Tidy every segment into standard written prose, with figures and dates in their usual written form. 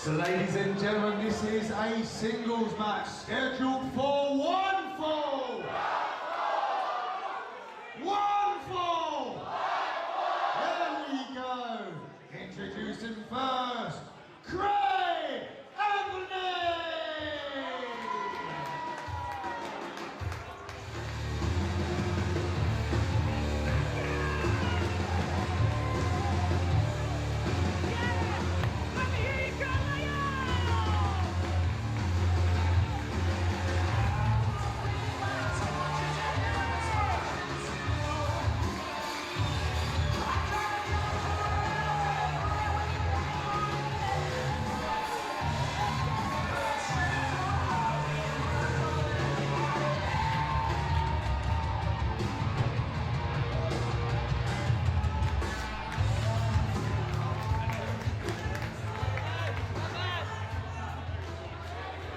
So ladies and gentlemen, this is a singles match scheduled for one fall. One fall. There we go. Introducing first, Reid.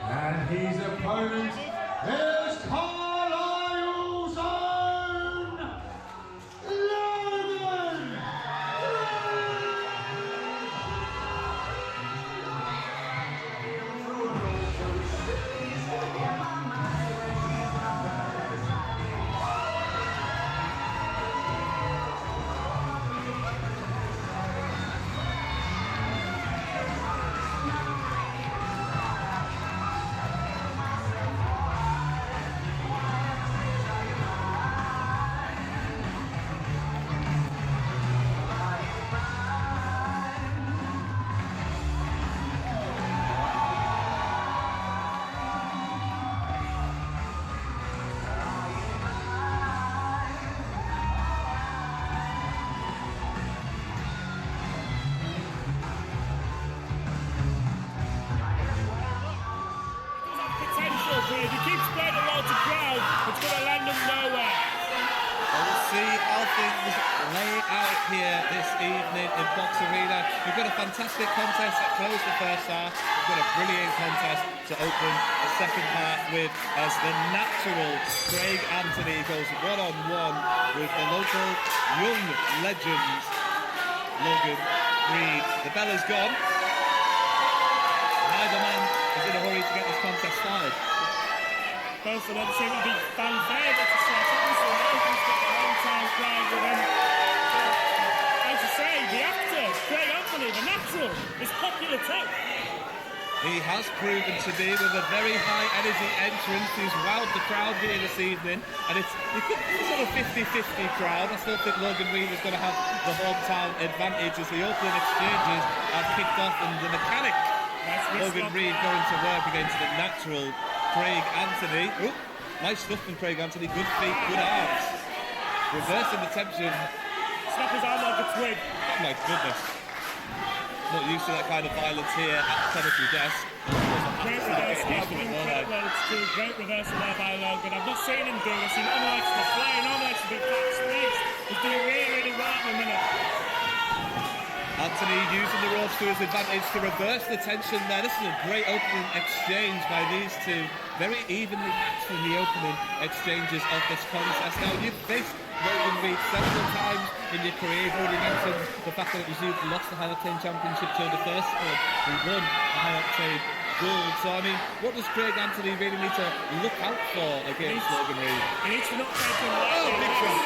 And his opponent is Carlisle's own Logan! If he keeps playing a lot to crowd, it's going to land him nowhere. Well, we'll see how things lay out here this evening in Box Arena. We've got a fantastic contest that closed the first half. We've got a brilliant contest to open the second half with, as the natural Craig Anthony goes one-on-one with the local young legends, Logan, Reid. The bell is gone. Neither man is in a hurry to get this contest started. Both of them seem to be fan favourites to start off this one. Logan's got a long-time crowd with him. As I say, the actor, Craig Anthony, the natural, is popular too. He has proven to be with a very high energy entrance. He's wowed the crowd here this evening, and it's sort of 50-50 crowd. I still think Logan Reid is going to have the hometown advantage as the opening exchanges have kicked off, and the mechanic Logan Reid going to work against the natural Craig Anthony. Ooh, nice stuff from Craig Anthony. Good feet, good arms. Reversing the tension. Snap his arm like a twig. Oh my goodness. Not used to that kind of violence here at the commentary desk. Great reversal, incredible. Great reversal there by Logan. I've not seen him do this. He normally likes to fly, he normally likes to do backstage. He's doing really well at the minute. Anthony using the ropes to his advantage to reverse the tension there. This is a great opening exchange by these two. Very evenly matched in the opening exchanges of this contest. Now, you've faced Logan Reid several times in your career. You've already mentioned the fact that it was you who lost the High Octane Championship to the first one who won the High Octane Gold. So, I mean, what does Craig Anthony really need to look out for against Logan Reid? He needs to not take him lightly. Big shot.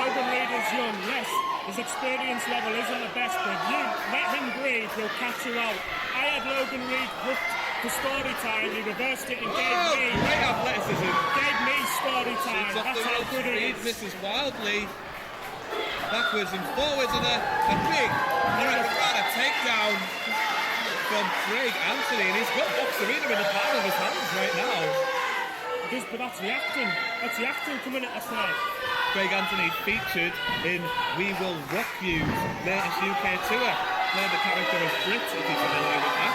Logan Reid is young, yes. His experience level isn't the best, but if you let him breathe, he'll catch you out. I had Logan Reid hooked for story time. He reversed it and gave great athleticism. Gave me story time. That's how good it is. Misses wildly. Backwards and forwards, and a big, a takedown from Craig Anthony, and he's got Box Arena in the palm of his hands right now. It is, but that's the acting. That's the acting coming at us now. Craig Anthony featured in We Will Rock You's latest UK tour, playing the character of Brit, if you're familiar with that.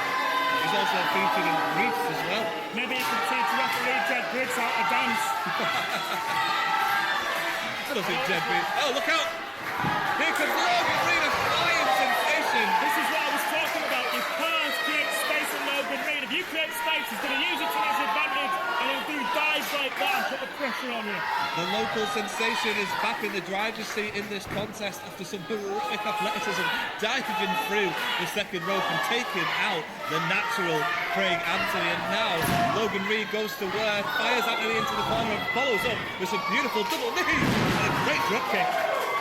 He's also featured in Greece as well. Maybe he can teach referee Jed Briggs how to dance. I don't think Jed Briggs... Oh, look out! Here comes Logan Reid, a flying sensation. This is what I was talking about. You can't create space in Logan Reid. If you create space, he's going to use it to his advantage, and he'll do dives like that and put the pressure pressure on you. The local sensation is back in the driver's seat in this contest after some heroic athleticism, diving through the second rope and taking out the natural Craig Anthony. And now Logan Reid goes to work, fires Anthony into the corner and follows up with some beautiful double knees and a great drop kick.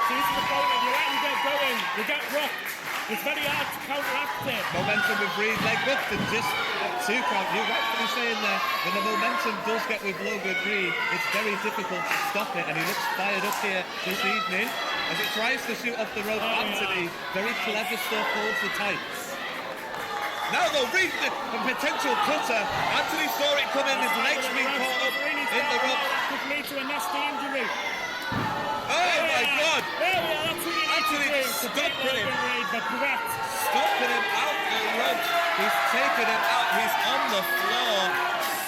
So this is the problem, if you let him get going, you get rocked. It's very hard to counteract it. Momentum with Reid, leg lift and just 2 count. You're rightfully saying there, when the momentum does get with Logan Reid, it's very difficult to stop it, and he looks fired up here this evening as it tries to shoot off the rope. Anthony, very clever stuff, holds the tights. Now though, Reid, a potential cutter. Anthony saw it coming, his legs being caught up in the rope. That could lead to a nasty injury. Oh my God! There we are, that's what you need to do. Stopping him. Stopping him out the ropes. He's taken him out. He's on the floor,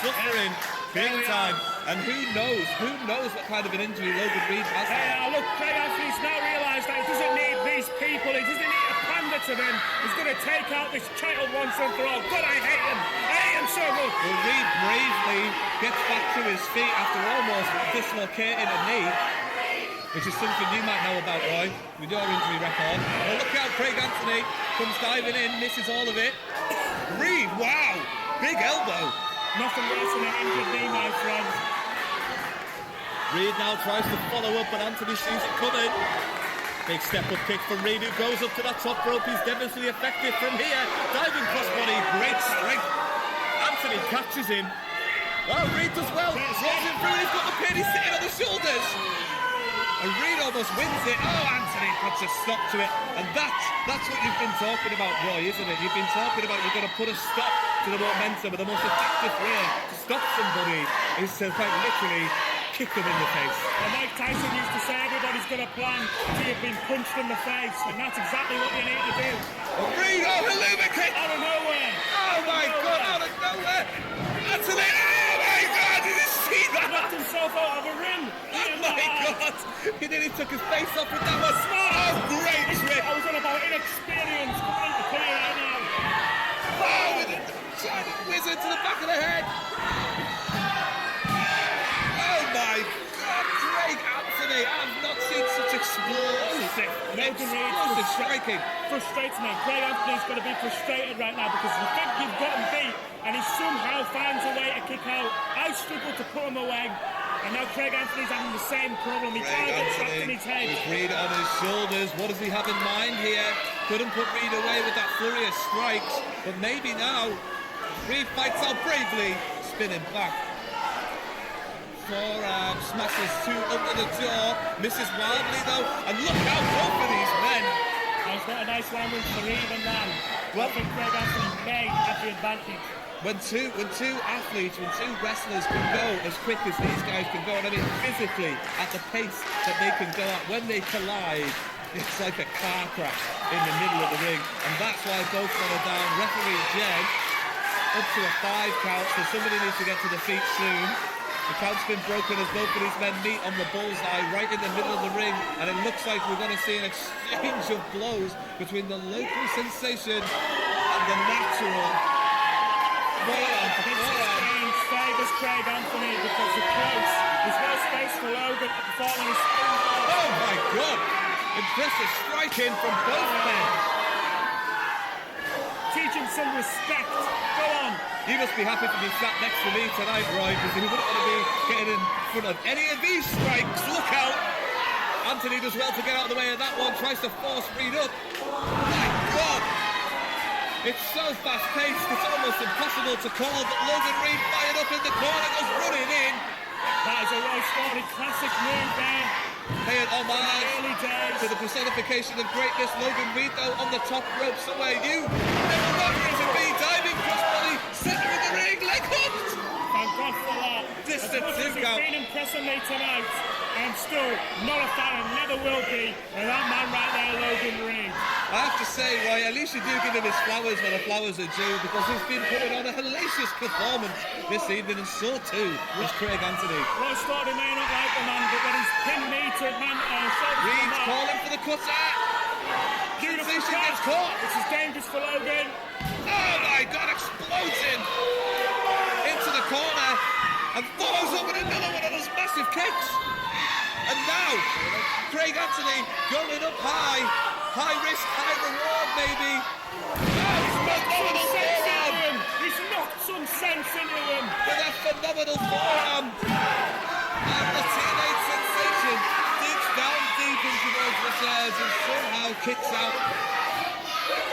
suffering big time. And who knows what kind of an injury Logan Reid has. Look, Craig Anthony's now realised that he doesn't need these people. He doesn't need to pander to them. He's going to take out this child once and for all. God, I hate him. I hate him so much. Well, Reid bravely gets back to his feet after almost dislocating a knee, which is something you might know about, Roy, with your injury record. Well, look out, Craig Anthony comes diving in, misses all of it. Reid, wow, big elbow. Nothing worse than an injured knee, my friend. Reid now tries to follow up, but Anthony sees it coming. Big step-up kick from Reid, who goes up to that top rope. He's definitely effective from here. Diving crossbody, great strength. Anthony catches him. Oh, Reid does well. Rolls him through, he's got the pin, he's sitting on the shoulders. And Reid almost wins it. Oh, Anthony puts a stop to it. And that's what you've been talking about, Roy, isn't it? You've been talking about you're going to put a stop to the momentum, and the most effective way to stop somebody is to quite literally kick them in the face. Well, Mike Tyson used to say everybody's got a plan until you've been punched in the face, and that's exactly what you need to do. Reid, oh, Helluva kick! Out of nowhere! Oh my God, out of nowhere! Anthony, oh my God, did you see that? He knocked himself out of a ring! Oh my God! He nearly took his face off with that one. Oh, great trick! I was on about inexperience. Come on, put it out now. Oh, with a giant wizard to the back of the head. Oh my God, Craig Anthony! I've not seen such explosive striking. Frustrates me. Craig Anthony's going to be frustrated right now because you think you've got him beat and he somehow finds a way to kick out. I struggled to put him away. And now Craig Anthony's having the same problem. He can't get trapped in his head. With Reid on his shoulders, what does he have in mind here? Couldn't put Reid away with that flurry of strikes, but maybe now Reid fights out bravely, spinning back. Forearm smashes 2 under the jaw, misses wildly though, and look out, both of these men. He's got a nice language for Reid and man. Well, I think Craig Anthony may have the advantage. When two athletes, when 2 wrestlers can go as quick as these guys can go, and I mean physically at the pace that they can go at, when they collide, it's like a car crash in the middle of the ring, and that's why both men are down. Referee Jen up to a 5 count, so somebody needs to get to the feet soon. The count's been broken as both of these men meet on the bullseye right in the middle of the ring, and it looks like we're going to see an exchange of blows between the local sensation and the natural. This favours Craig Anthony because it's close. There's no space for Logan to perform on his spin. Oh my God! Impressive striking from both men. Teach him some respect. Go on. You must be happy to be sat next to me tonight, Roy, because he wouldn't want to be getting in front of any of these strikes. Look out! Anthony does well to get out of the way of that one. Tries to force Reid up. My God! It's so fast-paced, it's almost impossible to call, but Logan Reid fired up in the corner, goes running in. That is a Roy Storey classic move there. Paying homage to the personification of greatness. Logan Reid, though, on the top rope somewhere. You never wanted to be diving crossbody, centre of the ring, leg hooked. Thank God for that. Distant as much as he's been impressing me tonight, I'm still not a fan and never will be of that man right there, Logan Reid. I have to say, Roy, at least you do give him his flowers where the flowers are due, because he's been putting on a hellacious performance this evening, and so too was Craig Anthony. Roy Storey may not like the man, but when he's pinned me to man, Reid's calling for the cutter. Beautiful Sensation gets caught. This is dangerous for Logan. Oh my God, explodes him into the corner. and follows up with another one of those massive kicks. And now, Craig Anthony going up high. High risk, high reward, maybe. He's knocked some sense into him. With that phenomenal forearm. And the teenage sensation digs down deep into those reserves and somehow kicks out.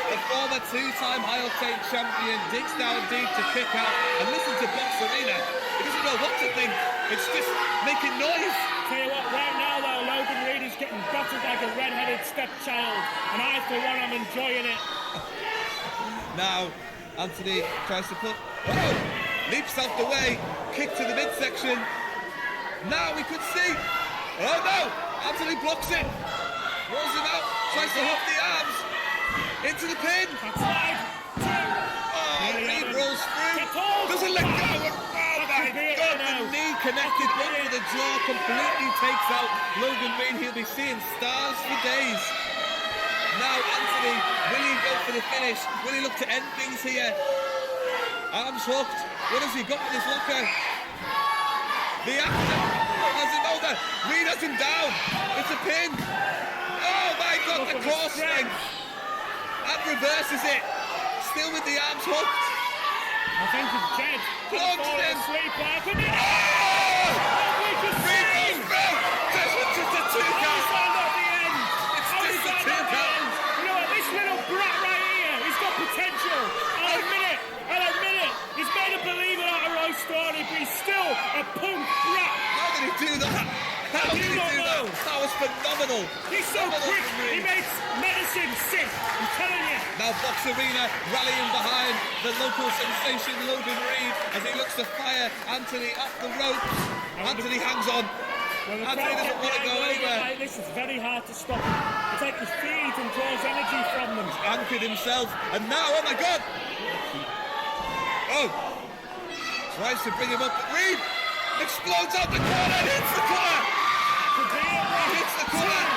The former two-time high-octane champion digs down deep to kick out. And listen to Box Arena. He doesn't know what to think. It's just making noise. Tell you what, right now though, Logan Reid is getting battered like a red-headed stepchild. And I, for one, am enjoying it. Now, Anthony tries to put... Oh! Leaps out the way. Kick to the midsection. Now we could see... Oh no! Anthony blocks it. Rolls him out. Tries to hook the arms. Into the pin. That's right. Oh, Reid rolls through. Doesn't let go. Oh my God, the knee connected under the jaw completely takes out Logan Reid. He'll be seeing stars for days. Now Anthony, will he go for the finish? Will he look to end things here? Arms hooked. What has he got in his locker? The actor has him over. Reid has him down. It's a pin. Oh my God, the core strength. And reverses it. Still with the arms hooked. I think he's dead. Plunged him. Oh! Reid goes through. Just a two count. It's just a two count. You know what, this little brat right here, he's got potential. I'll admit it. He's made a believer out of Roy Storey, but he's still a punk brat. How did he do that? How did he do that? That was phenomenal. He's so quick. He makes medicine sick. I'm telling you. Now Box Arena rallying behind the local sensation Logan Reid as he looks to fire Anthony off the ropes. Anthony hangs on. Well, Anthony doesn't want to go anywhere. Like this is very hard to stop him. It's like he feeds and draws energy from them. Anchored himself, and now, oh my God! Oh! Tries to bring him up, but Reid explodes out the corner and hits the corner! He hits the corner!